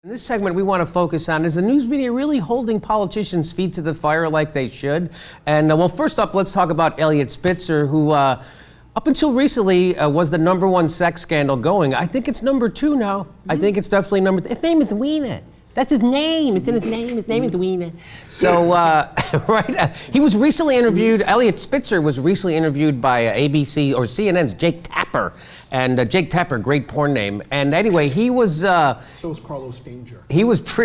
In this segment, we want to focus on, is the news media really holding politicians' feet to the fire like they should? And well, first up, let's talk about Eliot Spitzer, who up until recently was the #1 sex scandal going. I think it's #2 now. Mm-hmm. I think it's definitely his name is Wiener. That's his name. It's in his name. His name is Wiener. So, right, he was recently interviewed. Eliot Spitzer was recently interviewed by ABC or CNN's Jake Tapper. And Jake Tapper, great porn name. And anyway, he was... so was Carlos Danger.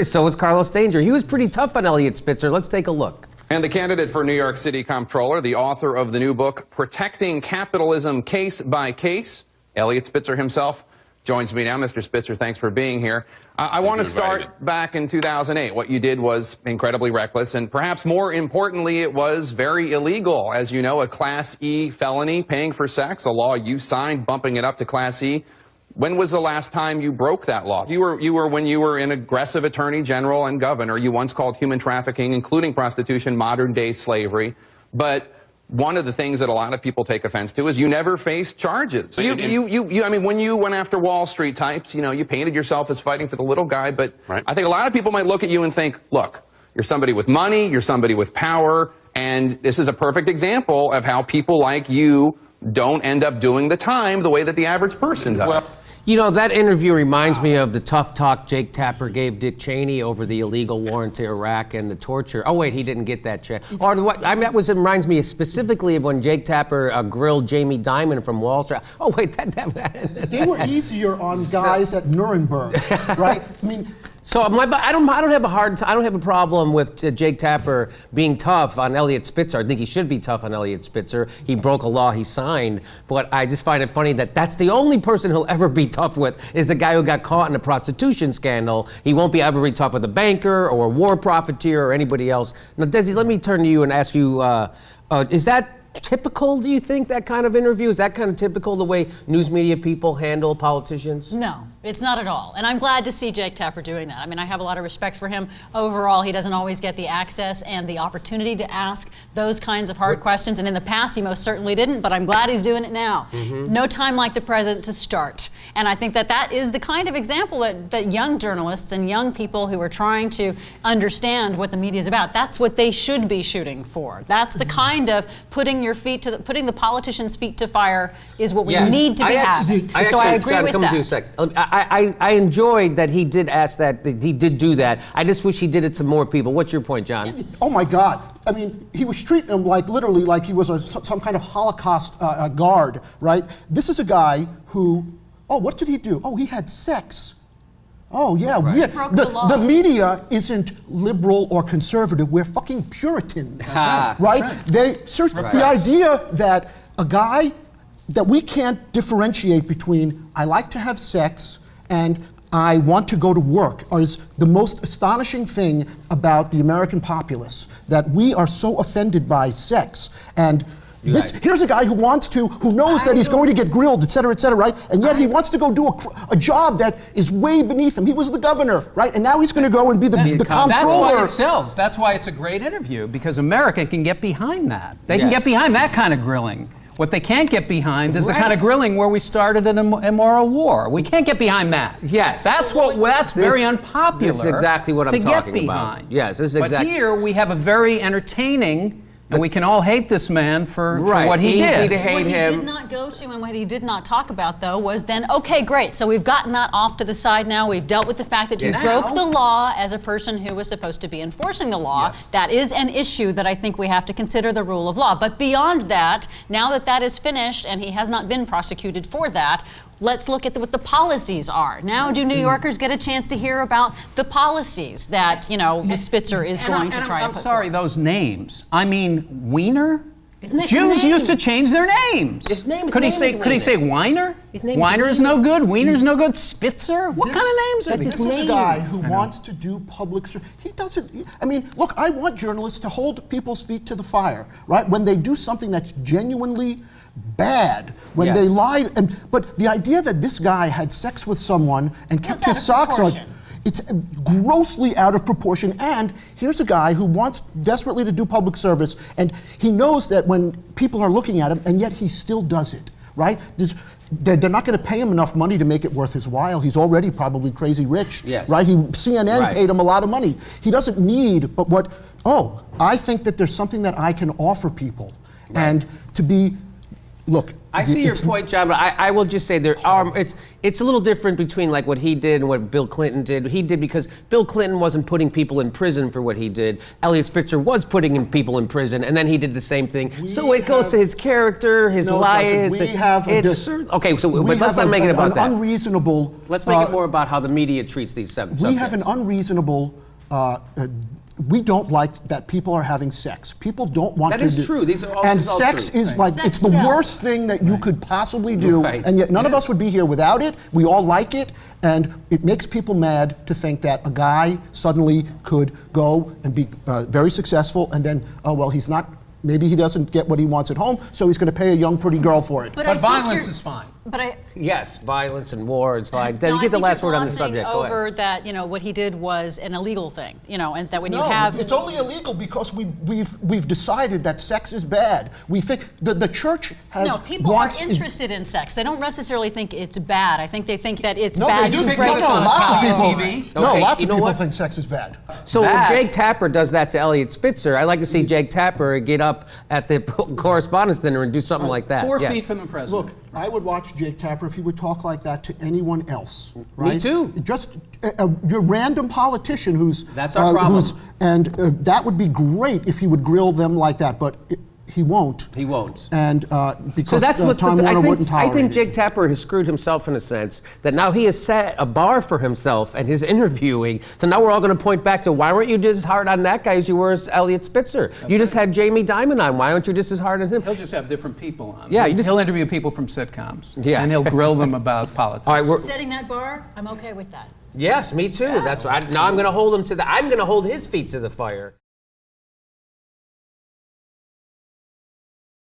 So was Carlos Danger. He was pretty tough on Eliot Spitzer. Let's take a look. And the candidate for New York City Comptroller, the author of the new book, Protecting Capitalism Case by Case, Eliot Spitzer himself, joins me now. Mr. Spitzer, thanks for being here. I want to start back in 2008. What you did was incredibly reckless, and perhaps more importantly, it was very illegal. As you know, a Class E felony, paying for sex, a law you signed, bumping it up to Class E. When was the last time you broke that law? When you were an aggressive attorney general and governor, you once called human trafficking, including prostitution, modern-day slavery. But one of the things that a lot of people take offense to is you never faced charges. I mean, when you went after Wall Street types, you know, you painted yourself as fighting for the little guy, but right. I think a lot of people might look at you and think, look, you're somebody with money, you're somebody with power, and this is a perfect example of how people like you don't end up doing the time the way that the average person does. Well, you know, that interview reminds me of the tough talk Jake Tapper gave Dick Cheney over the illegal war into Iraq and the torture. Oh, wait, he didn't get that check. Or what? I mean, that reminds me specifically of when Jake Tapper grilled Jamie Dimon from Wall Street. Oh, wait, they were easier on guys at Nuremberg, right? I mean. So I don't have a problem with Jake Tapper being tough on Eliot Spitzer. I think he should be tough on Eliot Spitzer. He broke a law he signed, but I just find it funny that that's the only person he'll ever be tough with is the guy who got caught in a prostitution scandal. He won't be ever be tough with a banker or a war profiteer or anybody else. Now, Desi, let me turn to you and ask you: is that typical, do you think, that kind of interview? Is that kind of typical, the way news media people handle politicians? No, it's not at all. And I'm glad to see Jake Tapper doing that. I mean, I have a lot of respect for him. Overall, he doesn't always get the access and the opportunity to ask those kinds of hard questions. And in the past, he most certainly didn't, but I'm glad he's doing it now. Mm-hmm. No time like the present to start. And I think that that is the kind of example that young journalists and young people who are trying to understand what the media is about, that's what they should be shooting for. That's the kind of putting the politicians' feet to fire is what we need to be having. So I agree with that. I enjoyed that he did ask that, he did do that. I just wish he did it to more people. What's your point, John? Oh my God. I mean, he was treating him like literally like he was some kind of Holocaust guard, right? This is a guy who, oh, what did he do? Oh, he had sex. Oh, yeah. Right. The media isn't liberal or conservative. We're fucking Puritans, right? Right. The idea that a guy, that we can't differentiate between I like to have sex and I want to go to work is the most astonishing thing about the American populace, that we are so offended by sex. And here's a guy who knows that he's going to get grilled, et cetera, right? And yet he wants to go do a job that is way beneath him. He was the governor, right? And now he's going to go and be the comptroller. That's why it sells. That's why it's a great interview, because America can get behind that. They can get behind that kind of grilling. What they can't get behind is the kind of grilling where we started an immoral war. We can't get behind that. Yes. That's very unpopular. This is exactly what I'm talking about. Behind. Yes, this is exactly. But here we have a very entertaining, and we can all hate this man for what he did. Easy to hate him. What he did not go to and what he did not talk about, though, was then, okay, great, so we've gotten that off to the side now. We've dealt with the fact that you broke the law as a person who was supposed to be enforcing the law. Yes. That is an issue that I think we have to consider, the rule of law. But beyond that, now that that is finished and he has not been prosecuted for that, let's look at what the policies are. Now, do New Yorkers get a chance to hear about the policies that, you know, Spitzer is going to try to put I'm sorry, those names. I mean, Wiener? Jews used to change their names. Could he say Weiner? Weiner is no good. Wiener's no good. Spitzer? What kind of names are these? This is a guy who wants to do public service. He doesn't. I mean, look, I want journalists to hold people's feet to the fire, right? When they do something that's genuinely bad, when they lie. But the idea that this guy had sex with someone and kept his socks on. It's grossly out of proportion, and here's a guy who wants desperately to do public service, and he knows that when people are looking at him, and yet he still does it, right? They're not going to pay him enough money to make it worth his while. He's already probably crazy rich, Yes. right? CNN Right. paid him a lot of money. He doesn't need, but I think that there's something that I can offer people. Right. And to be, look. I see your point, John, but I will just say it's a little different between like what he did and what Bill Clinton did. He did because Bill Clinton wasn't putting people in prison for what he did. Eliot Spitzer was putting people in prison, and then he did the same thing. So it goes to his character, his lies. We have okay. So but let's not make it about that. Unreasonable. Let's make it more about how the media treats these subjects. We have an unreasonable. We don't like that people are having sex. People don't want to. That is true. These are all and this is all sex true. is like Sex it's the sells. worst thing that you could possibly do, Right. and yet none of us would be here without it. We all like it, and it makes people mad to think that a guy suddenly could go and be very successful, and then he's not. Maybe he doesn't get what he wants at home, so he's going to pay a young pretty girl for it. I But think violence you're- is fine. But Yes, violence and war is fine. No, You I get the think last you're word on the glossing subject. Go ahead. over that, what he did was an illegal thing, and that when you No, have it's only illegal because we've decided that sex is bad. We think the church has no, people wants are interested in sex. They don't necessarily think it's bad. I think they think that it's No, bad they to do. picture break this on Lots of the people. TV. No, Okay, lots you of know people what? think sex is bad. So when Bad. Jake Tapper does that to Eliot Spitzer, I'd like to see Jake Tapper get up at the correspondence dinner and do something like that. 4 Yeah. feet from the president. Look, I would watch Jake Tapper if he would talk like that to anyone else. Right? too. Just your random politician who's That's our problem. That would be great if he would grill them like that, but he won't. He won't. And So because that's what Time Warner wouldn't I tolerate think it. Jake Tapper has screwed himself in a sense that now he has set a bar for himself and his interviewing. So now we're all going to point back to why weren't you just as hard on that guy as you were as Eliot Spitzer? You just had Jamie Dimon on. Why aren't you just as hard on him? He'll just have different people on. Yeah, you just- he'll interview people from sitcoms. Yeah. And he'll grill them about politics. All right, we're, setting that bar. I'm okay with that. yes, me too. That's right. Now I'm going to hold him to the. I'm going to hold his feet to the fire.